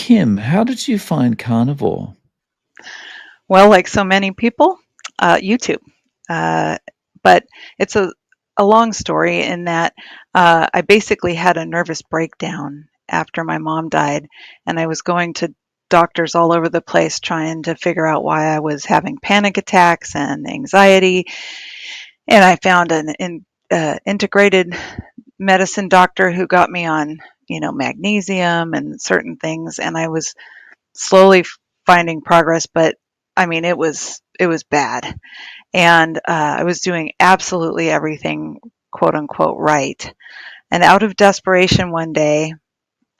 Kim, how did you find carnivore? Well, like so many people, YouTube. Uh, but it's a long story in that I basically had a nervous breakdown after my mom died, and I was going to doctors all over the place trying to figure out why I was having panic attacks and anxiety. And I found an integrated medicine doctor who got me on, magnesium and certain things, and I was slowly finding progress, but I mean, it was bad, and I was doing absolutely everything, quote unquote, right. And out of desperation, one day,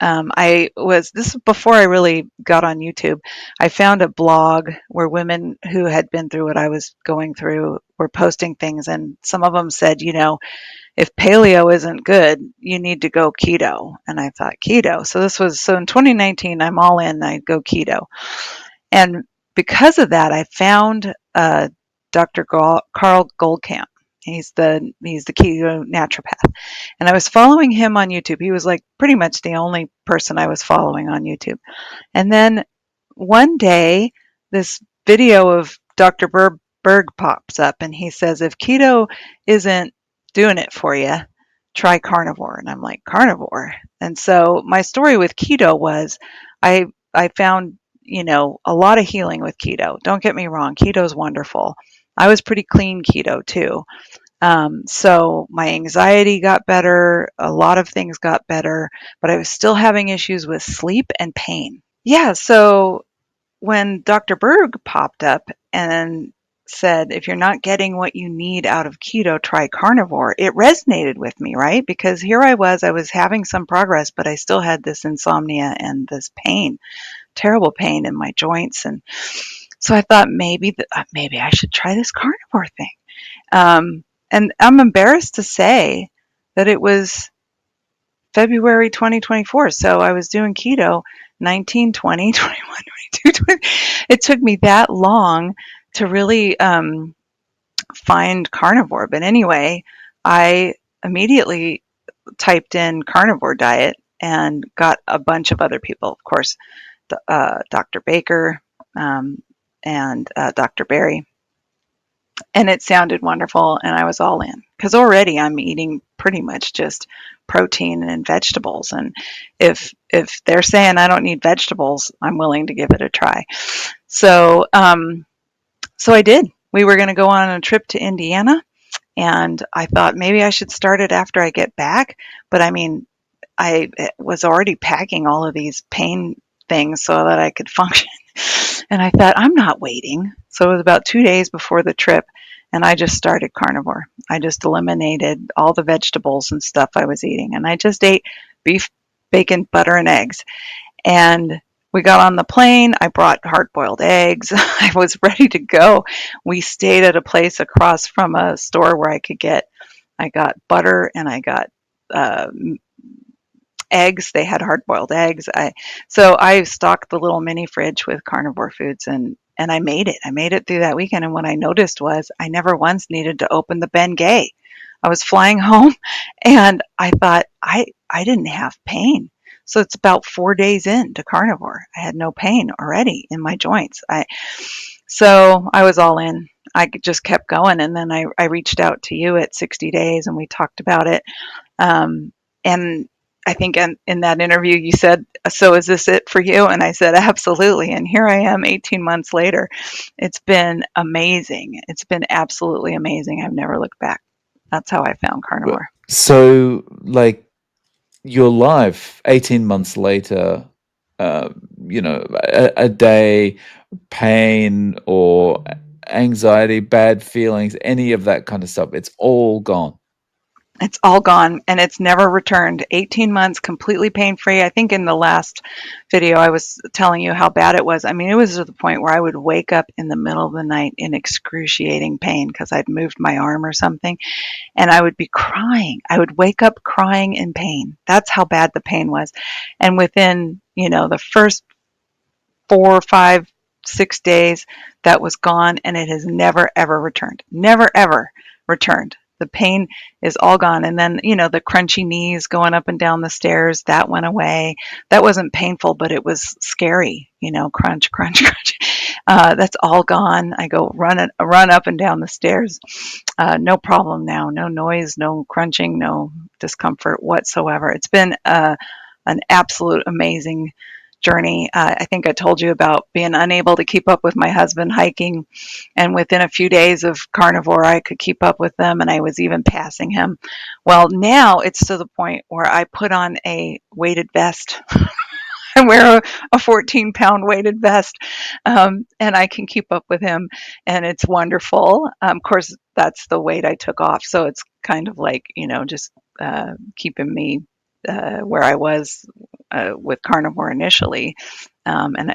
this is before I really got on YouTube. I found a blog where women who had been through what I was going through were posting things, and some of them said, if paleo isn't good, you need to go keto. And I thought, keto. So in 2019, I'm all in. I go keto. And because of that, I found Dr. Carl Goldkamp. He's the keto naturopath, and I was following him on YouTube. He was like pretty much the only person I was following on YouTube. And then one day, this video of Dr. Berg pops up, and he says, "If keto isn't doing it for you, try carnivore." And I'm like, carnivore. And so my story with keto was, I found a lot of healing with keto. Don't get me wrong, keto is wonderful. I was pretty clean keto too. So my anxiety got better, a lot of things got better, but I was still having issues with sleep and pain. Yeah, so when Dr. Berg popped up and said, if you're not getting what you need out of keto, try carnivore, it resonated with me, right? Because here I was having some progress, but I still had this insomnia and this pain, terrible pain in my joints. And so I thought maybe I should try this carnivore thing. And I'm embarrassed to say that it was February 2024. So I was doing keto 19, 20, 21, 22, 20. It took me that long to really find carnivore. But anyway, I immediately typed in carnivore diet and got a bunch of other people. Of course, Dr. Baker and Dr. Berry. And it sounded wonderful, and I was all in because already I'm eating pretty much just protein and vegetables. And if they're saying I don't need vegetables, I'm willing to give it a try. So so I did. We were going to go on a trip to Indiana, and I thought maybe I should start it after I get back. But I mean, I was already packing all of these pain things so that I could function. And I thought, I'm not waiting. So it was about 2 days before the trip, and I just started carnivore. I just eliminated all the vegetables and stuff I was eating, and I just ate beef, bacon, butter, and eggs. And we got on the plane. I brought hard boiled eggs. I was ready to go. We stayed at a place across from a store where I got butter and I got uh, eggs. They had hard boiled eggs. So I stocked the little mini fridge with carnivore foods, and I made it. I made it through that weekend. And what I noticed was I never once needed to open the Bengay. I was flying home, and I thought I didn't have pain. So it's about 4 days into carnivore. I had no pain already in my joints. So I was all in. I just kept going, and then I reached out to you at 60 days, and we talked about it. And I think in that interview you said, "So is this it for you?" And I said, "Absolutely." And here I am 18 months later. It's been amazing. It's been absolutely amazing. I've never looked back. That's how I found carnivore. So, like, your life 18 months later, uh, a day, pain or anxiety, bad feelings, any of that kind of stuff, it's all gone. It's all gone and it's never returned. 18 months completely pain free. I think in the last video I was telling you how bad it was. I mean, it was to the point where I would wake up in the middle of the night in excruciating pain because I'd moved my arm or something, and I would be crying. I would wake up crying in pain. That's how bad the pain was. And within, the first 4, 5, 6 days, that was gone, and it has never ever returned. Never ever returned. The pain is all gone. And then, the crunchy knees going up and down the stairs, that went away. That wasn't painful, but it was scary, crunch, crunch, crunch. That's all gone. I go run up and down the stairs. No problem now. No noise, no crunching, no discomfort whatsoever. It's been an absolute amazing journey. I think I told you about being unable to keep up with my husband hiking, and within a few days of carnivore, I could keep up with them, and I was even passing him. Well, now it's to the point where I put on a weighted vest. I wear a 14-pound weighted vest, and I can keep up with him, and it's wonderful. Of course, that's the weight I took off, so it's kind of like, just keeping me where I was with carnivore initially.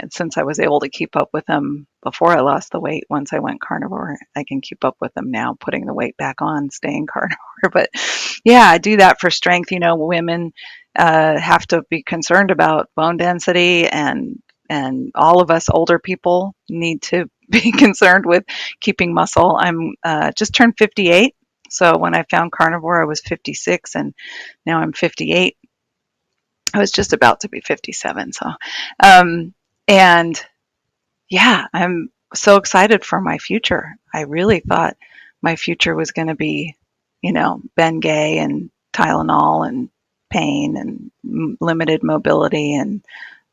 Since I was able to keep up with them before I lost the weight, once I went carnivore, I can keep up with them now, putting the weight back on, staying carnivore. But yeah, I do that for strength. Women have to be concerned about bone density, and all of us older people need to be concerned with keeping muscle. I'm just turned 58. So when I found carnivore, I was 56, and now I'm 58. I was just about to be 57. So, and yeah, I'm so excited for my future. I really thought my future was going to be, Bengay and Tylenol and pain and limited mobility and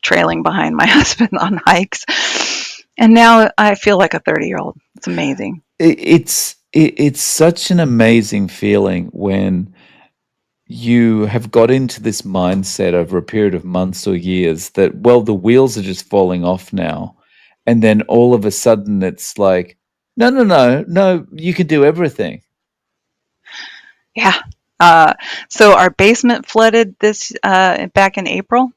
trailing behind my husband on hikes. And now I feel like a 30-year-old. It's amazing. It's such an amazing feeling when you have got into this mindset over a period of months or years that, well, the wheels are just falling off now. And then all of a sudden it's like, no, no, no, no, you can do everything. Yeah. Uh, so our basement flooded this back in April.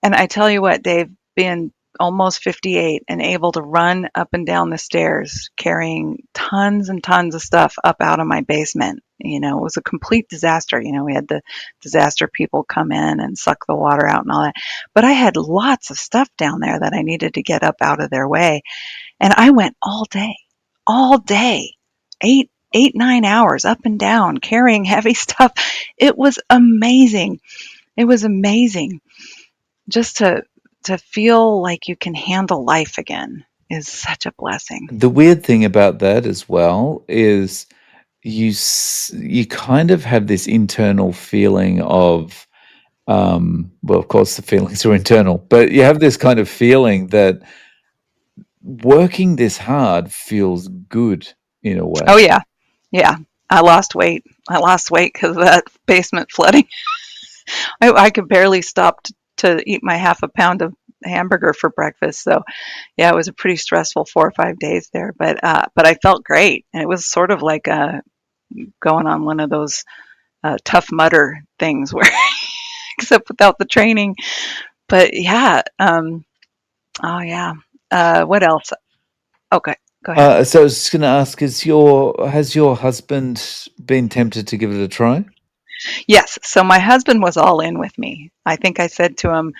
And I tell you what, Dave, being almost 58 and able to run up and down the stairs carrying tons and tons of stuff up out of my basement, it was a complete disaster. We had the disaster people come in and suck the water out and all that. But I had lots of stuff down there that I needed to get up out of their way. And I went all day, 9 hours up and down carrying heavy stuff. It was amazing. It was amazing just to feel like you can handle life again is such a blessing. The weird thing about that as well is you kind of have this internal feeling of, well, of course the feelings are internal, but you have this kind of feeling that working this hard feels good in a Oh way. yeah, yeah. I lost weight. I lost weight because of that basement flooding. I could barely stop to eat my half a pound of hamburger for breakfast. So yeah, it was a pretty stressful 4 or 5 days there. But I felt great, and it was sort of like going on one of those tough mudder things where, except without the training. But yeah, oh yeah. What else? Okay, go ahead. So I was just going to ask, has your husband been tempted to give it a try? Yes. So my husband was all in with me. I think I said to him,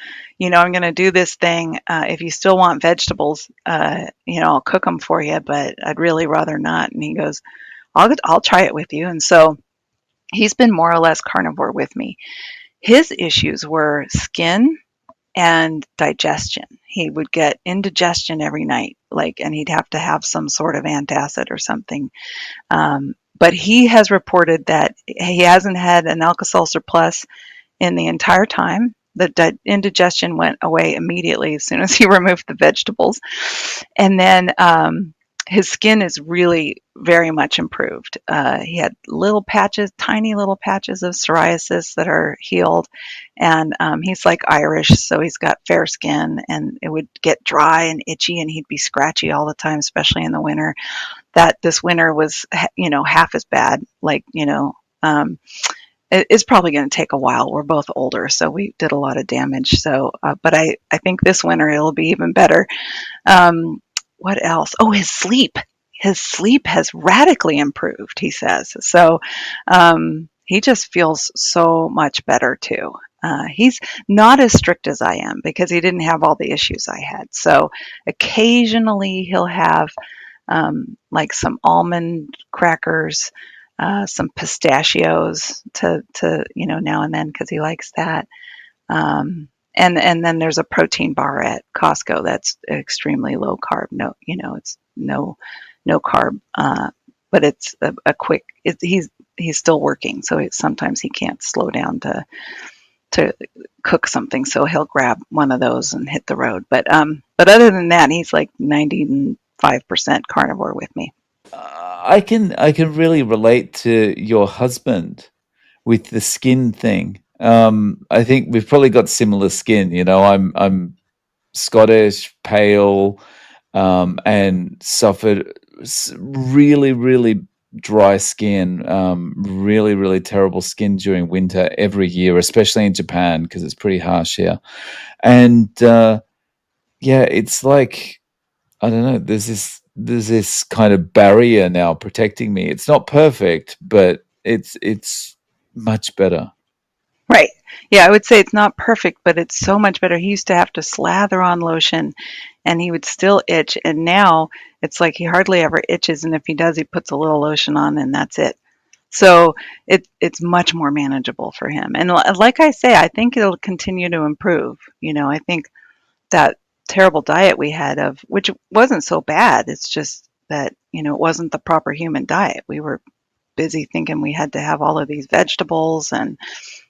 I'm going to do this thing. If you still want vegetables, I'll cook them for you, but I'd really rather not. And he goes, I'll try it with you. And so he's been more or less carnivore with me. His issues were skin and digestion. He would get indigestion every night, and he'd have to have some sort of antacid or something. But he has reported that he hasn't had an Alka-Seltzer Plus in the entire time. The indigestion went away immediately as soon as he removed the vegetables. And then his skin is really very much improved. He had little patches, tiny little patches of psoriasis that are healed. And he's like Irish, so he's got fair skin, and it would get dry and itchy, and he'd be scratchy all the time, especially in the winter. That this winter was, half as bad. It's probably going to take a while. We're both older, so we did a lot of damage. So, but I think this winter it'll be even better. Um, what else? Oh, his sleep. His sleep has radically improved, he says. So he just feels so much better too. He's not as strict as I am because he didn't have all the issues I had. So occasionally he'll have like some almond crackers, some pistachios to now and then because he likes that. And then there's a protein bar at Costco that's extremely low carb. No, it's no carb, but it's a quick. He's still working, so sometimes he can't slow down to cook something, so he'll grab one of those and hit the road. But other than that, he's like 95% carnivore with me. I can really relate to your husband with the skin thing. I think we've probably got similar skin. I'm Scottish, pale, and suffered really, really dry skin, really, really terrible skin during winter every year, especially in Japan because it's pretty harsh here. And yeah, it's like I don't know. There's this kind of barrier now protecting me. It's not perfect, but it's much better. Right. Yeah, I would say it's not perfect, but it's so much better. He used to have to slather on lotion and he would still itch. And now it's like he hardly ever itches. And if he does, he puts a little lotion on and that's it. So it's much more manageable for him. And like I say, I think it'll continue to improve. I think that terrible diet we had which wasn't so bad. It's just that, it wasn't the proper human diet. We were busy thinking we had to have all of these vegetables and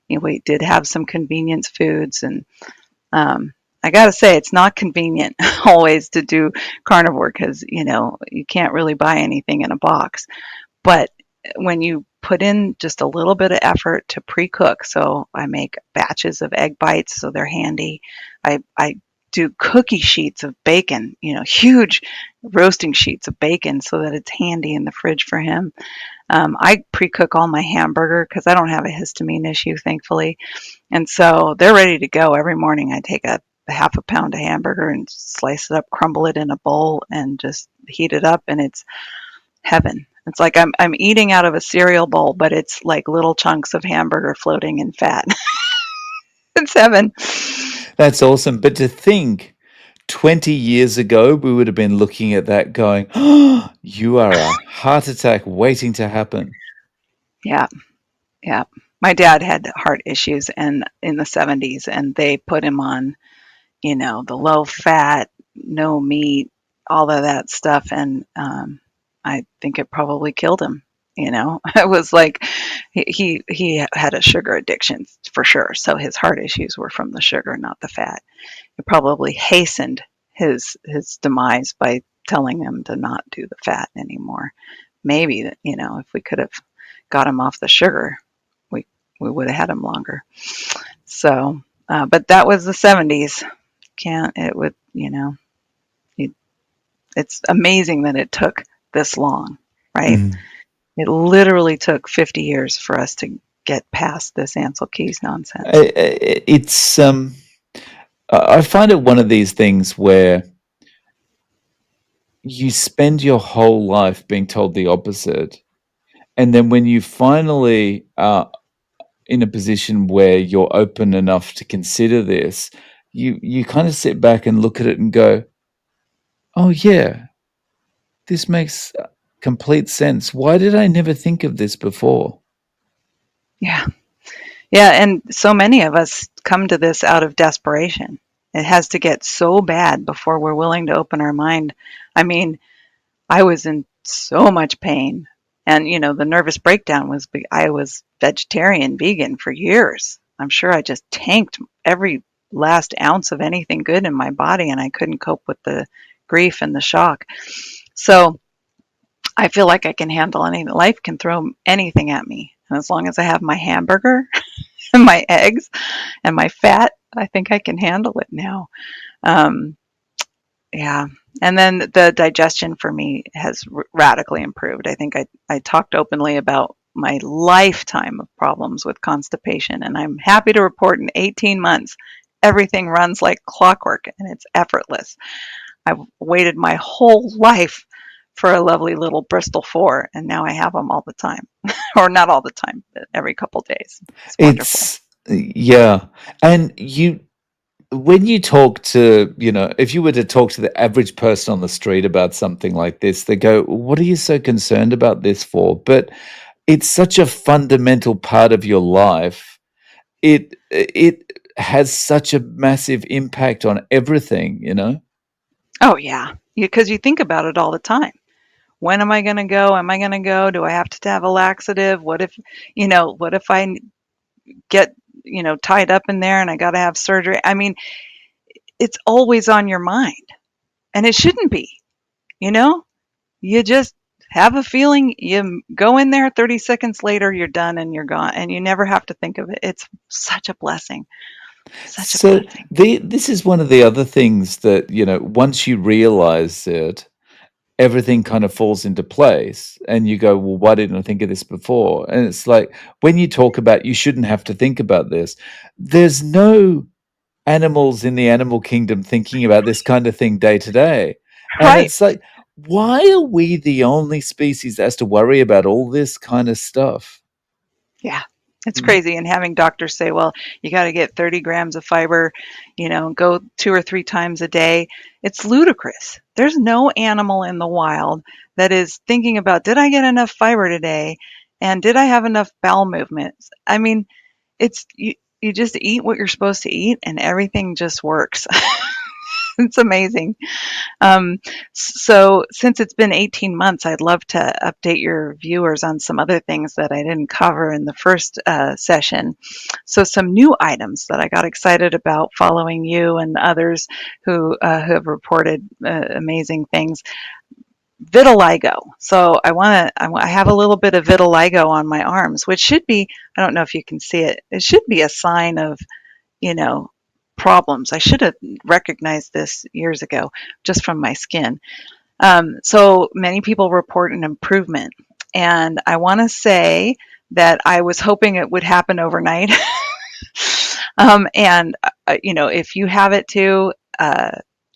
we did have some convenience foods, and I got to say, it's not convenient always to do carnivore because you can't really buy anything in a box. But when you put in just a little bit of effort to pre-cook, so I make batches of egg bites, so they're handy. I do cookie sheets of bacon, huge roasting sheets of bacon, so that it's handy in the fridge for him. I pre-cook all my hamburger because I don't have a histamine issue, thankfully. And so they're ready to go. Every morning I take a half a pound of hamburger and slice it up, crumble it in a bowl, and just heat it up, and it's heaven. It's like I'm eating out of a cereal bowl, but it's like little chunks of hamburger floating in fat. It's heaven. That's awesome. But to think 20 years ago, we would have been looking at that going, oh, you are a heart attack waiting to happen. Yeah, yeah. My dad had heart issues and in the 70s, and they put him on the low fat, no meat, all of that stuff. And I think it probably killed him. It was like he had a sugar addiction for sure. So his heart issues were from the sugar, not the fat. It probably hastened his demise by telling him to not do the fat anymore. Maybe that, if we could have got him off the sugar, we we would have had him longer. So, but that was the 70s. Can't it would it, it's amazing that it took this long, right? Mm. It literally took 50 years for us to get past this Ansel Keys nonsense. It's I find it one of these things where you spend your whole life being told the opposite, and then when you finally are in a position where you're open enough to consider this, you kind of sit back and look at it and go, "Oh yeah, this makes complete sense. Why did I never think of this before?" Yeah. Yeah, and so many of us come to this out of desperation. It has to get so bad before we're willing to open our mind. I mean, I was in so much pain. And, the nervous breakdown I was vegetarian, vegan for years. I'm sure I just tanked every last ounce of anything good in my body, and I couldn't cope with the grief and the shock. So I feel like I can handle anything. Life can throw anything at me. And as long as I have my hamburger and my eggs and my fat, I think I can handle it now. Um, yeah. And then the digestion for me has radically improved. I think I talked openly about my lifetime of problems with constipation, and I'm happy to report in 18 months, everything runs like clockwork and it's effortless. I've waited my whole life for a lovely little Bristol 4, and now I have them all the time. Or not all the time, but every couple days. It's wonderful. It's yeah, and you when you talk to, if you were to talk to the average person on the street about something like this, they go, "What are you so concerned about this for?" But it's such a fundamental part of your life. It has such a massive impact on everything, you know? Oh, yeah. Because you think about it all the time. When am I going to go? Am I going to go? Do I have to have a laxative? What if I get, tied up in there and I got to have surgery? I mean, it's always on your mind and it shouldn't be, you know? You just have a feeling, you go in there 30 seconds later, you're done and you're gone and you never have to think of it. It's such a blessing, such a So blessing. this is one of the other things that, you know, once you realize it, everything kind of falls into place and you go, well, why didn't I think of this before? And it's like when you talk about you shouldn't have to think about this, there's no animals in the animal kingdom thinking about this kind of thing day to day. And Right. it's like, why are we the only species that has to worry about all this kind of stuff? Yeah, it's Mm. crazy. And having doctors say, well, you got to get 30 grams of fiber, go 2 or 3 times a day. It's ludicrous. There's no animal in the wild that is thinking about, did I get enough fiber today? And did I have enough bowel movements? I mean, you just eat what you're supposed to eat and everything just works. It's amazing. So since it's been 18 months, I'd love to update your viewers on some other things that I didn't cover in the first session. So some new items that I got excited about following you and others who have reported amazing things. Vitiligo. So I have a little bit of vitiligo on my arms, which should be, I don't know if you can see it. It should be a sign of, you know, problems. I should have recognized this years ago just from my skin. So many people report an improvement. And I want to say that I was hoping it would happen overnight. If you have it too,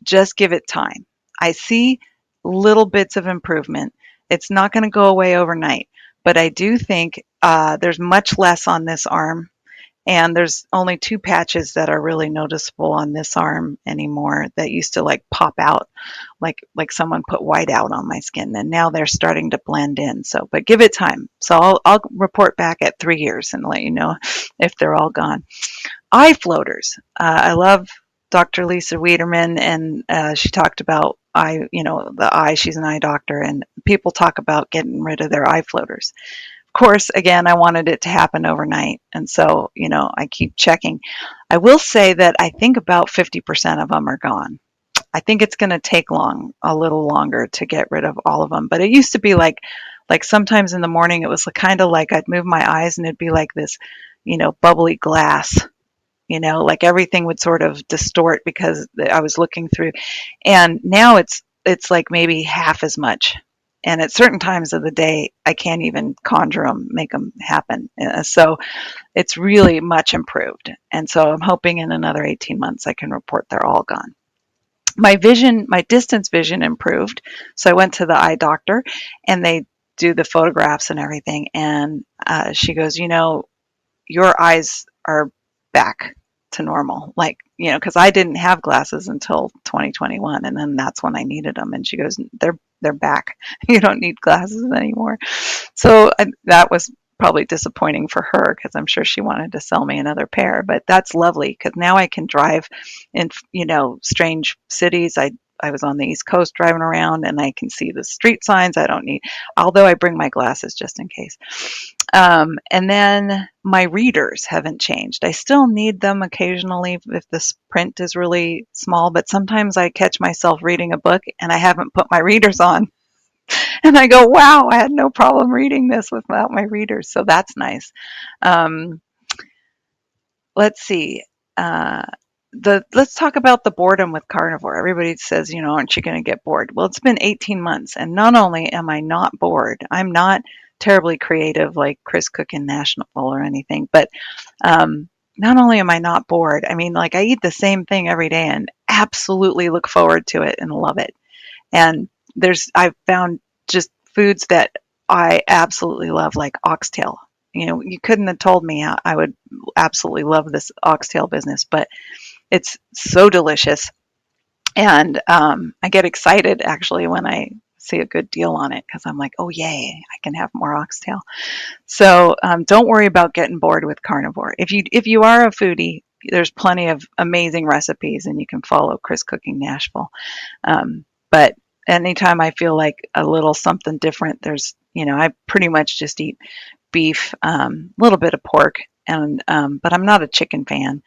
just give it time. I see little bits of improvement. It's not going to go away overnight, but I do think there's much less on this arm and there's only two patches that are really noticeable on this arm anymore that used to like pop out like someone put white out on my skin, and now they're starting to blend in. So but give it time. So I'll report back at 3 years and let you know if they're all gone. Eye floaters. I love Dr. Lisa Wiederman, and she talked about the eye. She's an eye doctor, and people talk about getting rid of their eye floaters. Of course, again, I wanted it to happen overnight. And so, I keep checking. I will say that I think about 50% of them are gone. I think it's going to take a little longer to get rid of all of them. But it used to be like sometimes in the morning, it was kind of like I'd move my eyes and it'd be like this, bubbly glass, like everything would sort of distort because I was looking through. And now it's like maybe half as much. And at certain times of the day, I can't even conjure them, make them happen. So it's really much improved. And so I'm hoping in another 18 months I can report they're all gone. My distance vision improved. So I went to the eye doctor and they do the photographs and everything. And she goes, your eyes are back to normal. Like, because I didn't have glasses until 2021, and then that's when I needed them. And she goes, they're back. You don't need glasses anymore. So that was probably disappointing for her because I'm sure she wanted to sell me another pair. But that's lovely because now I can drive in strange cities. I was on the East Coast driving around and I can see the street signs. I don't need, although I bring my glasses just in case. And then my readers haven't changed. I still need them occasionally if the print is really small, but sometimes I catch myself reading a book and I haven't put my readers on. And I go, wow, I had no problem reading this without my readers. So that's nice. Um, let's see. Uh, let's talk about the boredom with carnivore. Everybody says, aren't you going to get bored? Well, it's been 18 months, and not only am I not bored, I'm not terribly creative like Chris Cook in National or anything, but not only am I not bored, I mean, like I eat the same thing every day and absolutely look forward to it and love it. And I've found just foods that I absolutely love, like oxtail. You couldn't have told me I would absolutely love this oxtail business, but it's so delicious. And I get excited actually when I see a good deal on it because I'm like, oh, yay, I can have more oxtail. So don't worry about getting bored with carnivore. If you are a foodie, there's plenty of amazing recipes, and you can follow Chris Cooking Nashville. But anytime I feel like a little something different, I pretty much just eat beef, a little bit of pork, and but I'm not a chicken fan.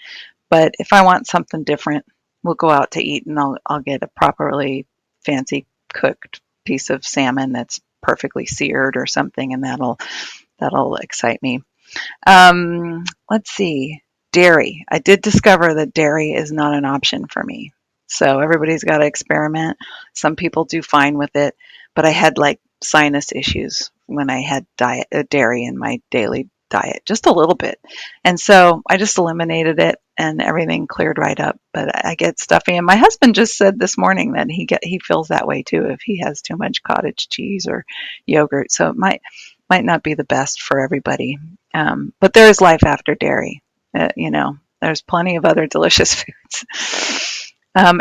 But if I want something different, we'll go out to eat, and I'll get a properly fancy cooked piece of salmon that's perfectly seared or something, and that'll excite me. Let's see. Dairy. I did discover that dairy is not an option for me. So everybody's got to experiment. Some people do fine with it, but I had like sinus issues when I had dairy in my daily diet, just a little bit. And so I just eliminated it and everything cleared right up. But I get stuffy, and my husband just said this morning that he feels that way too if he has too much cottage cheese or yogurt. So it might not be the best for everybody. But there is life after dairy. There's plenty of other delicious foods.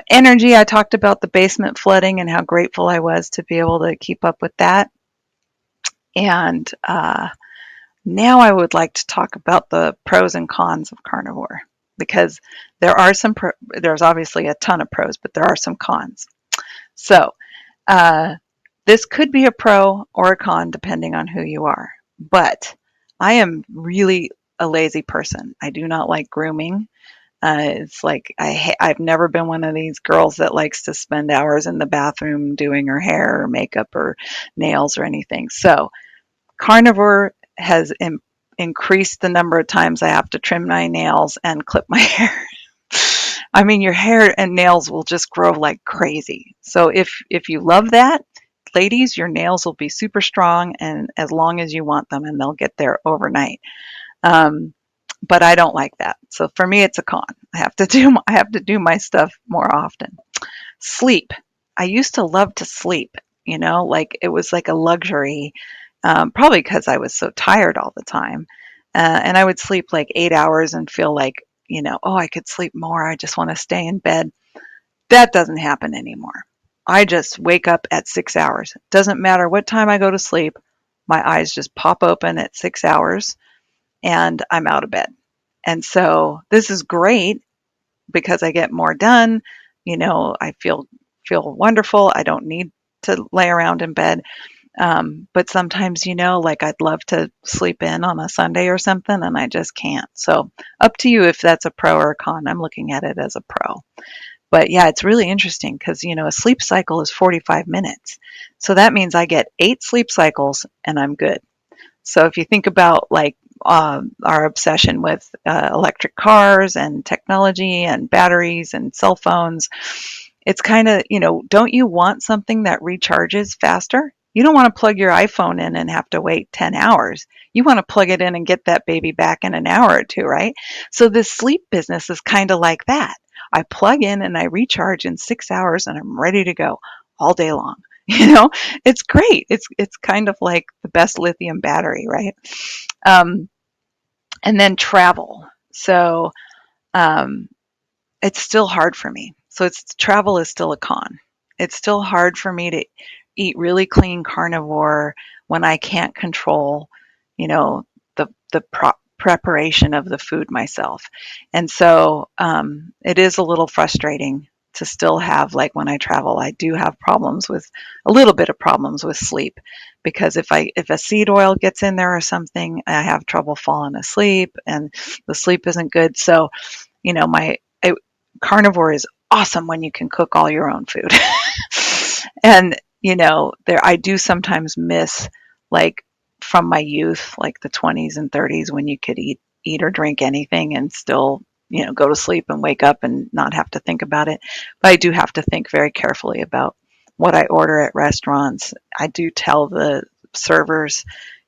Energy, I talked about the basement flooding and how grateful I was to be able to keep up with that. And now I would like to talk about the pros and cons of carnivore, because there's obviously a ton of pros, but there are some cons. So uh, this could be a pro or a con depending on who you are. But I am really a lazy person. I do not like grooming. It's like I've never been one of these girls that likes to spend hours in the bathroom doing her hair or makeup or nails or anything. So carnivore has increased the number of times I have to trim my nails and clip my hair. I mean, your hair and nails will just grow like crazy. So if you love that, ladies, your nails will be super strong and as long as you want them, and they'll get there overnight. Um, but I don't like that. So for me, it's a con. I have to do my stuff more often. Sleep. I used to love to sleep. Like it was like a luxury. Probably because I was so tired all the time, and I would sleep like 8 hours and feel like, oh, I could sleep more. I just want to stay in bed. That doesn't happen anymore. I just wake up at 6 hours. Doesn't matter what time I go to sleep. My eyes just pop open at 6 hours and I'm out of bed. And so this is great because I get more done. I feel wonderful. I don't need to lay around in bed. But sometimes, like I'd love to sleep in on a Sunday or something, and I just can't. So up to you if that's a pro or a con. I'm looking at it as a pro. But yeah, it's really interesting because, a sleep cycle is 45 minutes. So that means I get 8 sleep cycles and I'm good. So if you think about like our obsession with electric cars and technology and batteries and cell phones, it's kind of, don't you want something that recharges faster? You don't want to plug your iPhone in and have to wait 10 hours. You want to plug it in and get that baby back in an hour or two, right? So this sleep business is kind of like that. I plug in and I recharge in 6 hours and I'm ready to go all day long. You know, it's great. It's kind of like the best lithium battery, right? Um, and then travel. So um, it's still hard for me. So travel is still a con. It's still hard for me to eat really clean carnivore when I can't control, the preparation of the food myself. And so it is a little frustrating to still have, like when I travel, I do have problems with a little bit of problems with sleep, because if a seed oil gets in there or something, I have trouble falling asleep and the sleep isn't good. So my carnivore is awesome when you can cook all your own food. And there I do sometimes miss, like, from my youth, like the 20s and 30s, when you could eat or drink anything and still go to sleep and wake up and not have to think about it. But I do have to think very carefully about what I order at restaurants. I do tell the servers,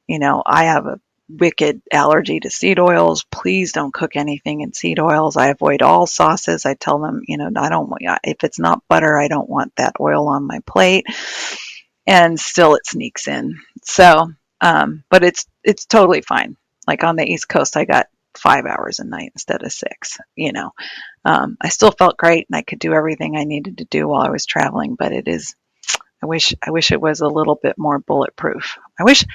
I have a wicked allergy to seed oils. Please don't cook anything in seed oils. I avoid all sauces. I tell them, I don't want, if it's not butter, I don't want that oil on my plate. And still it sneaks in. So, but it's totally fine. Like on the East Coast, I got 5 hours a night instead of 6. I still felt great and I could do everything I needed to do while I was traveling, but it is I wish it was a little bit more bulletproof. I wish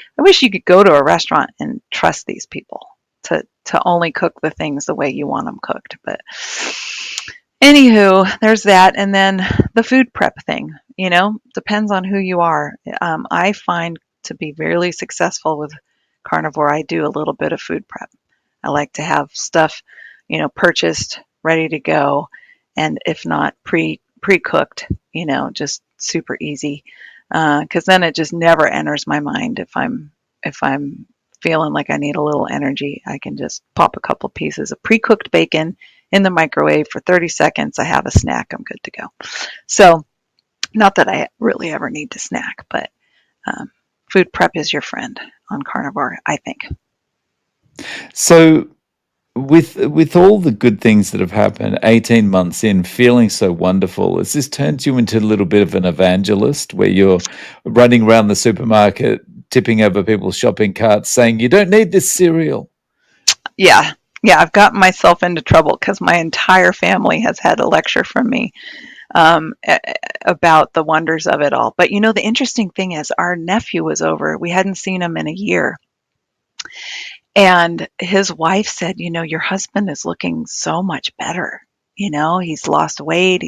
you could go to a restaurant and trust these people to only cook the things the way you want them cooked. But anywho, there's that, and then the food prep thing. Depends on who you are. I find to be really successful with carnivore, I do a little bit of food prep. I like to have stuff, purchased, ready to go, and if not pre-cooked, just super easy. Because then it just never enters my mind. If I'm feeling like I need a little energy, I can just pop a couple pieces of pre-cooked bacon in the microwave for 30 seconds. I have a snack. I'm good to go. So, not that I really ever need to snack, but um, food prep is your friend on carnivore, I think. So with all the good things that have happened, 18 months in, feeling so wonderful, has this turned you into a little bit of an evangelist where you're running around the supermarket, tipping over people's shopping carts, saying, you don't need this cereal? Yeah. Yeah, I've gotten myself into trouble because my entire family has had a lecture from me about the wonders of it all. But the interesting thing is, our nephew was over. We hadn't seen him in a year. And his wife said, your husband is looking so much better. He's lost weight.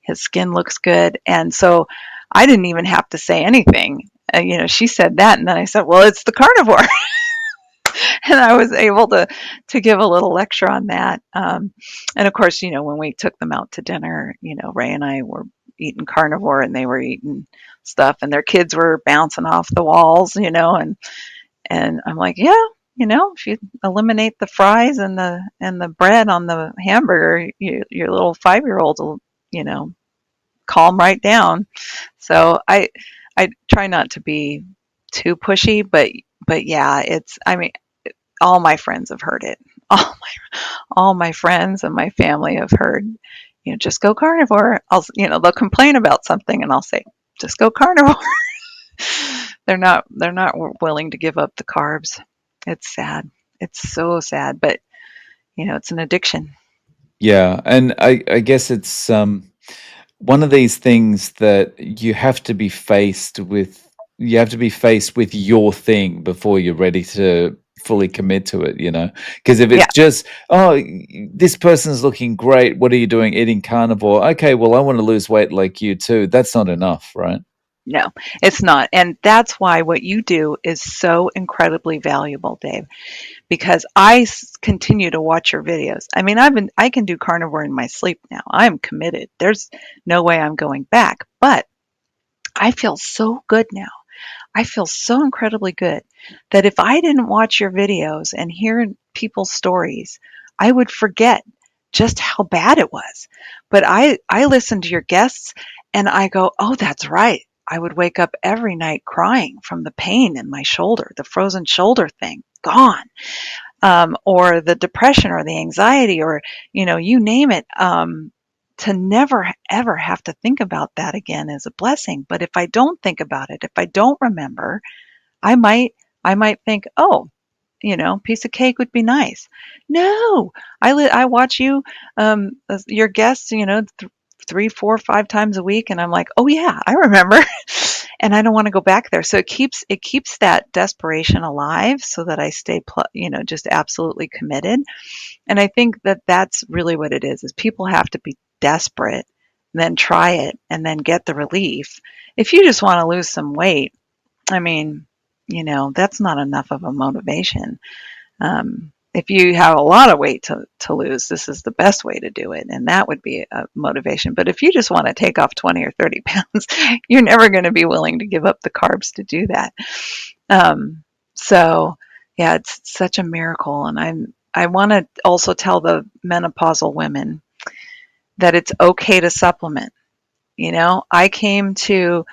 His skin looks good. And so I didn't even have to say anything. She said that. And then I said, well, it's the carnivore. And I was able to give a little lecture on that. And of course, when we took them out to dinner, Ray and I were eating carnivore and they were eating stuff and their kids were bouncing off the walls, and I'm like, yeah, if you eliminate the fries and the bread on the hamburger, your little 5-year-old will, calm right down. So I try not to be too pushy, but yeah, I mean, all my friends have heard it. All my friends and my family have heard, just go carnivore. They'll complain about something and I'll say, just go carnivore. They're not willing to give up the carbs. It's sad. It's so sad, but it's an addiction. Yeah, and I guess it's one of these things that you have to be faced with. You have to be faced with your thing before you're ready to fully commit to it, Because if Yeah, it's just, oh, this person's looking great, what are you doing? Eating carnivore. Okay, well, I want to lose weight like you too. That's not enough, right? no, it's not. And that's why what you do is so incredibly valuable, Dave, because I continue to watch your videos. I mean, I can do carnivore in my sleep now. I'm committed. There's no way I'm going back, but I feel so good now. I feel so incredibly good that if I didn't watch your videos and hear people's stories, I would forget just how bad it was. But I listen to your guests and I go, oh, that's right. I would wake up every night crying from the pain in my shoulder, the frozen shoulder thing, gone. Or the depression or the anxiety or, you name it. To never ever have to think about that again is a blessing. But if I don't think about it, if I don't remember, I might I might think, oh, piece of cake would be nice. No, I watch you, your guests, 3, 4, 5 times a week, and I'm like, oh yeah, I remember, and I don't want to go back there. So it keeps that desperation alive, so that I stay, just absolutely committed. And I think that that's really what it is people have to be desperate, then try it, and then get the relief. If you just want to lose some weight, I mean, that's not enough of a motivation. If you have a lot of weight to lose, this is the best way to do it. And that would be a motivation. But if you just want to take off 20 or 30 pounds, you're never going to be willing to give up the carbs to do that. So, yeah, it's such a miracle. And I want to also tell the menopausal women that it's okay to supplement. I came to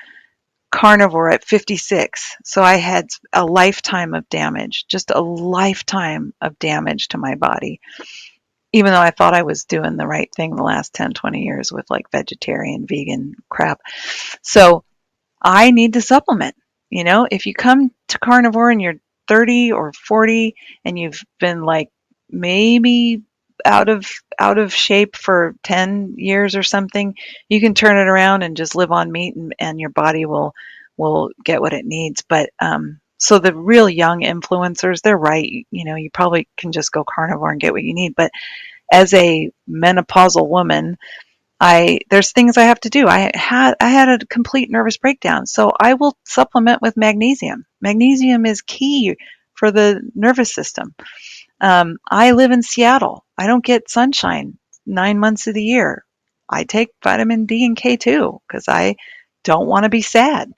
carnivore at 56. So I had a lifetime of damage, just a lifetime of damage to my body, even though I thought I was doing the right thing the last 10, 20 years with like vegetarian, vegan crap. So I need to supplement. If you come to carnivore and you're 30 or 40 and you've been like maybe out of out of shape for 10 years or something, you can turn it around and just live on meat, and your body will get what it needs. But so the real young influencers, they're right. You probably can just go carnivore and get what you need. But as a menopausal woman, I there's things I have to do. I had a complete nervous breakdown, so I will supplement with magnesium. Magnesium is key for the nervous system. I live in Seattle. I don't get sunshine 9 months of the year. I take vitamin D and K2 because I don't want to be sad.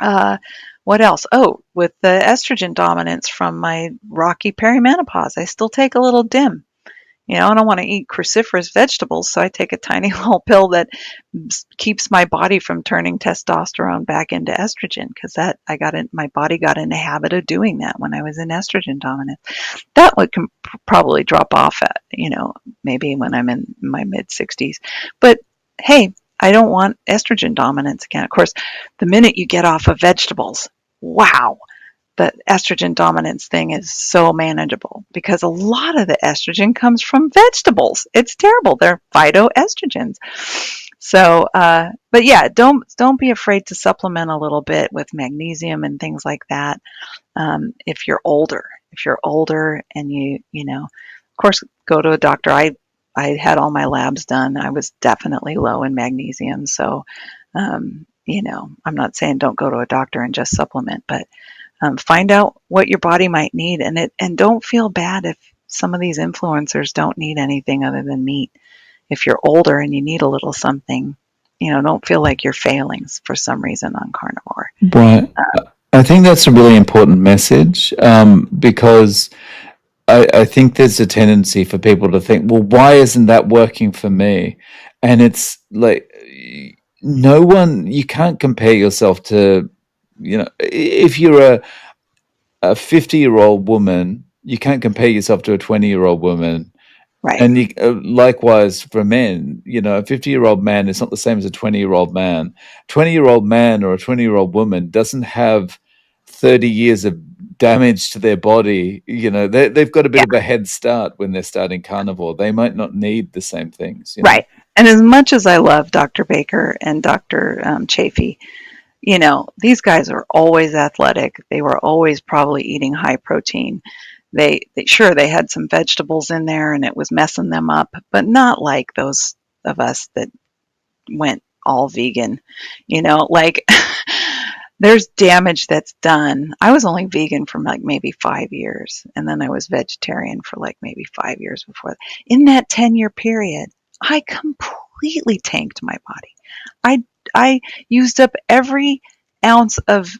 Uh, what else? Oh, with the estrogen dominance from my rocky perimenopause, I still take a little dim. I don't want to eat cruciferous vegetables, so I take a tiny little pill that keeps my body from turning testosterone back into estrogen, because my body got in the habit of doing that when I was in estrogen dominance. That would probably drop off at, maybe when I'm in my mid 60s. But hey, I don't want estrogen dominance again. Of course, the minute you get off of vegetables, wow, the estrogen dominance thing is so manageable, because a lot of the estrogen comes from vegetables. It's terrible. They're phytoestrogens. So, but yeah, don't be afraid to supplement a little bit with magnesium and things like that. If you're older and of course, go to a doctor. I had all my labs done. I was definitely low in magnesium. So, I'm not saying don't go to a doctor and just supplement, but find out what your body might need, and don't feel bad if some of these influencers don't need anything other than meat. If you're older and you need a little something, don't feel like you're failing for some reason on carnivore. Right. I think that's a really important message, because I think there's a tendency for people to think, well, why isn't that working for me? And it's like, no one, you can't compare yourself to, if you're a 50-year-old woman, you can't compare yourself to a 20-year-old woman. Right, And likewise for men, a 50-year-old man is not the same as a 20-year-old man. 20-year-old man or a 20-year-old woman doesn't have 30 years of damage to their body. They've got a bit yeah, of a head start when they're starting carnivore. They might not need the same things. right. And as much as I love Dr. Baker and Dr. Chafee, these guys are always athletic. They were always probably eating high protein. Sure, they had some vegetables in there and it was messing them up, but not like those of us that went all vegan. Like there's damage that's done. I was only vegan for like maybe 5 years, and then I was vegetarian for like maybe 5 years before that. In that 10-year period, I completely tanked my body. I used up every ounce of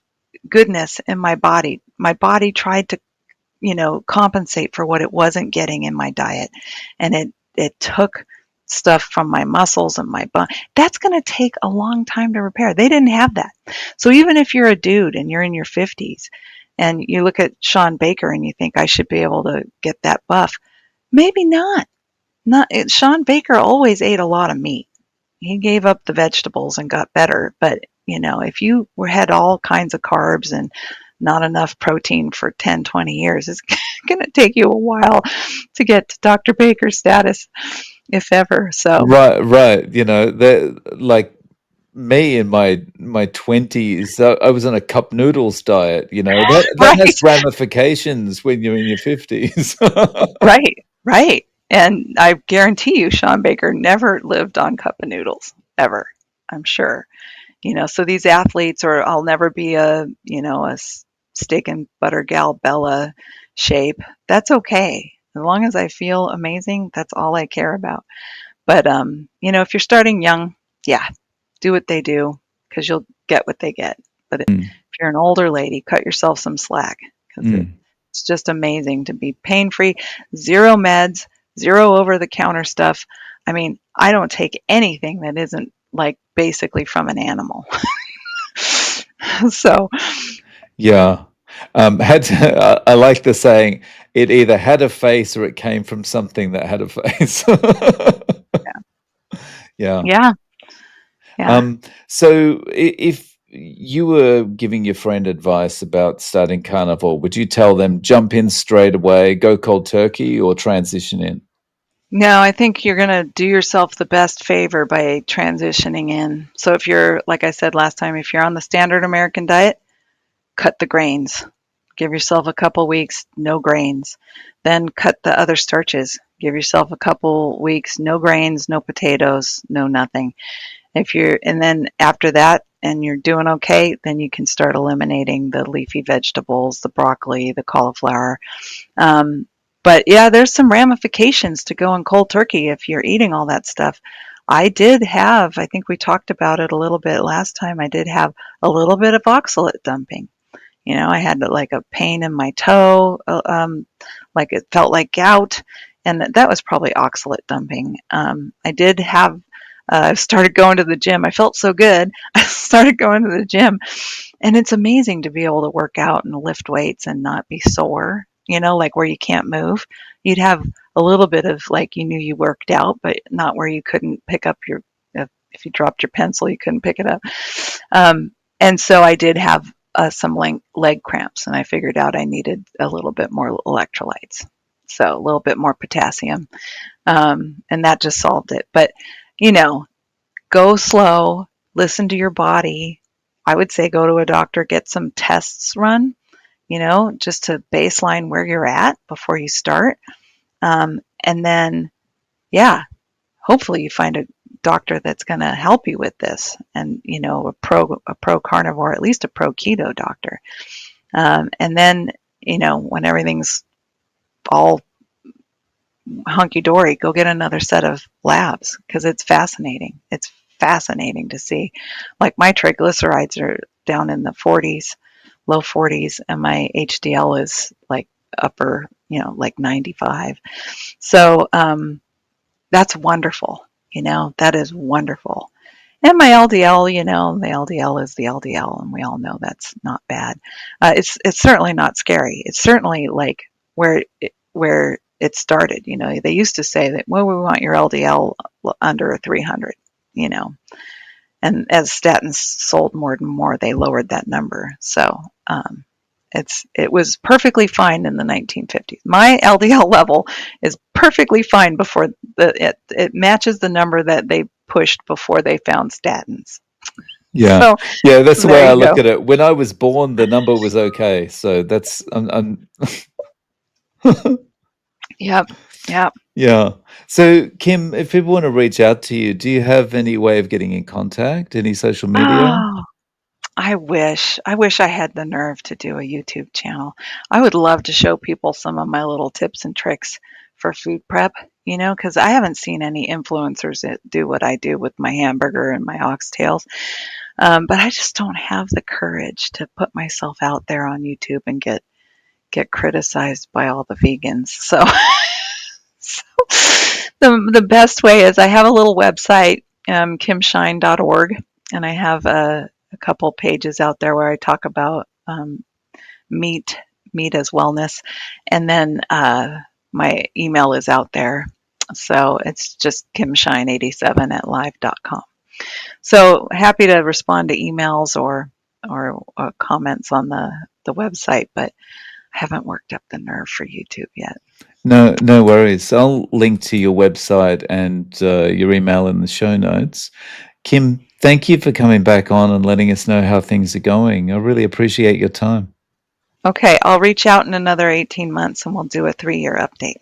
goodness in my body. My body tried to, compensate for what it wasn't getting in my diet, and it took stuff from my muscles and my bone. That's going to take a long time to repair. They didn't have that. So even if you're a dude and you're in your 50s and you look at Sean Baker and you think I should be able to get that buff, maybe not. Not Sean Baker always ate a lot of meat. He gave up the vegetables and got better. But, if you had all kinds of carbs and not enough protein for 10, 20 years, it's going to take you a while to get to Dr. Baker's status, if ever. So, Right, right. Like me in my 20s, I was on a cup noodles diet. That right, has ramifications when you're in your 50s. right. And I guarantee you, Sean Baker never lived on cup of noodles, ever, I'm sure. So these athletes, or I'll never be a steak and butter gal Bella shape. That's okay. As long as I feel amazing, that's all I care about. But if you're starting young, yeah, do what they do, because you'll get what they get. But if Mm, you're an older lady, cut yourself some slack, because mm. it's just amazing to be pain free, zero meds, zero over the counter stuff. I mean, I don't take anything that isn't like basically from an animal. So, Yeah. I like the saying, it either had a face or it came from something that had a face. Yeah. yeah, yeah. So if you were giving your friend advice about starting carnivore, would you tell them jump in straight away, go cold turkey, or transition in? No, I think you're going to do yourself the best favor by transitioning in. So if you're, like I said last time, if you're on the standard American diet, cut the grains. Give yourself a couple weeks, no grains. Then cut the other starches. Give yourself a couple weeks, no grains, no potatoes, no nothing. If you're, and then after that, and you're doing okay, then you can start eliminating the leafy vegetables, the broccoli, the cauliflower. Um, but yeah, there's some ramifications to going cold turkey if you're eating all that stuff. I did have, I think we talked about it a little bit last time, I did have a little bit of oxalate dumping. I had like a pain in my toe, like it felt like gout, and that was probably oxalate dumping. I did have, started going to the gym. I felt so good. I started going to the gym, and it's amazing to be able to work out and lift weights and not be sore, like where you can't move. You'd have a little bit of like you knew you worked out, but not where you couldn't pick up if you dropped your pencil, you couldn't pick it up. And so I did have some leg cramps, and I figured out I needed a little bit more electrolytes. So a little bit more potassium. And that just solved it. But, you know, go slow, listen to your body. I would say go to a doctor, get some tests run, just to baseline where you're at before you start. And then, yeah, hopefully you find a doctor that's going to help you with this, and a pro carnivore, at least a pro keto doctor. And then when everything's all hunky dory, go get another set of labs, because it's fascinating to see. Like my triglycerides are down in the 40s, low 40s, and my HDL is like upper, like 95. So that's wonderful. That is wonderful. And my LDL, the LDL is the LDL, and we all know that's not bad. It's certainly not scary. It's certainly like where it started. They used to say that, well, we want your LDL under 300. You know, and as statins sold more and more, they lowered that number. So it was perfectly fine in the 1950s. My LDL level is perfectly fine before it matches the number that they pushed before they found statins. Yeah, So yeah, that's the there way I you look go. at it. When I was born, the number was okay, so that's Yep. Yep. yeah. So, Kim, if people want to reach out to you, do you have any way of getting in contact? Any social media? Oh, I wish I had the nerve to do a YouTube channel. I would love to show people some of my little tips and tricks for food prep, because I haven't seen any influencers that do what I do with my hamburger and my oxtails. But I just don't have the courage to put myself out there on YouTube and get criticized by all the vegans. So, so the best way is I have a little website, kimshine.org, and I have a couple pages out there where I talk about meat, meat as wellness, and then my email is out there. So it's just kimshine87 at live.com. So happy to respond to emails or comments on the website, but I haven't worked up the nerve for YouTube yet. No, no worries. I'll link to your website and your email in the show notes. Kim, thank you for coming back on and letting us know how things are going. I really appreciate your time. Okay, I'll reach out in another 18 months and we'll do a 3-year update.